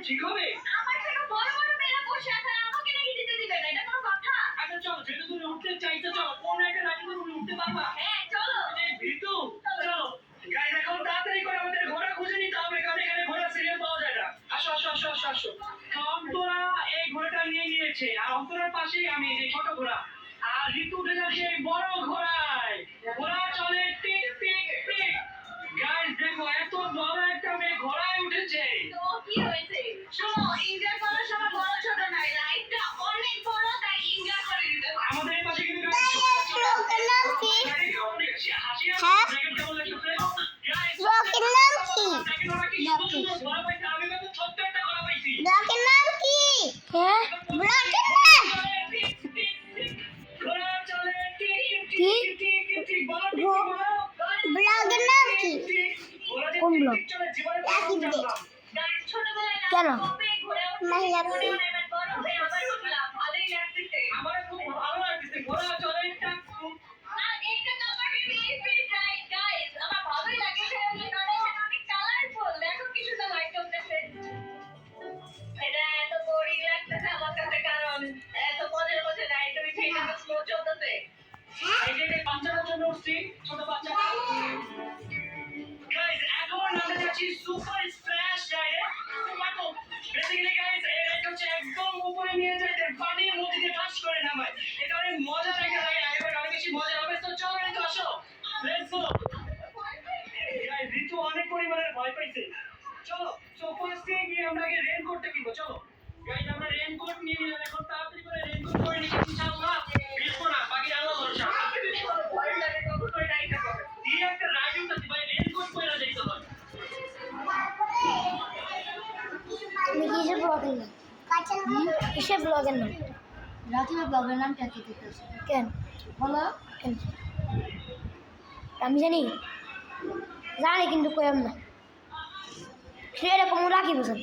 ঠিক হবে আমার থেকে বড় বড় মেয়েরা বসে আছে আর আমাকে নাকি যেতে দিবে না এটা কোনো কথা আচ্ছা চলো যেহেতু তুমি উঠতে চাইছো চলো কোন একটা রাইডে তুমি উঠতে পারবা হ্যাঁ চলো এই ভিতু চলো গাইস এখন তাড়াতাড়ি করে আমাদের ঘোড়া খুঁজে নিতে হবে কারণ এখানে ঘোড়া সিরিয়াল পাওয়া যায় না আসো আসো আসো আসো আসো অন্তরা এই ঘোড়াটা নিয়ে নিয়েছে আর অন্তরার পাশেই আমি এই ছোট ঘোড়া আর ঋতু উঠে যাচ্ছে এই বড় ঘোড়ায় ঘোড়া চলে টিক টিক টিক গাইস দেখো এত বড় একটা মেয়ে ঘোড়ায় উঠেছে তো কি হয়েছে শোনো এনজয় করার সময় বড় ছোট নাই রাইডটা অনেক বড় তাই এনজয় করে নিতে হবে আমাদের এই পাশে কিন্তু কেন ছোট বাচ্চা গাইস এখন আমরা যাচ্ছি সুপার স্প্ল্যাশ রাইডে বেসিক্যালি গাইস এই রাইডটা হচ্ছে একদম উপরে নিয়ে যায় পানির মধ্যে দিয়ে টাচ করে নামায় এটা অনেক মজার একটা রাইড এবার অনেক বেশি মজা হবে তো চলো ঋতু আসো লেটস গো গাইস ঋতু অনেক পরিমাণে ভয় পাইছে চলো সো ফার্স্টে গিয়ে আমরা আগে রেইনকোটটা কিনবো চলো গাইস আমরা রেইনকোট নিয়ে নিলাম এখন তাড়াতাড়ি করে রেইনকোট পরে নিচ্ছি ইনশাআল্লাহ ভিজবো না বাকি আল্লাহ ভরসা ভয় লাগে কখন করে রাইডটা করবে দিয়ে একটা রাইড উঠতে ভাই রেইনকোট পরে যাইতে হয় কিসের ব্লগের নাম রাকিবের ব্লগের নাম কি দিতেছে কেন বলো কেন আমি জানি কিন্তু কইম না সেরকম রাখি বুঝেন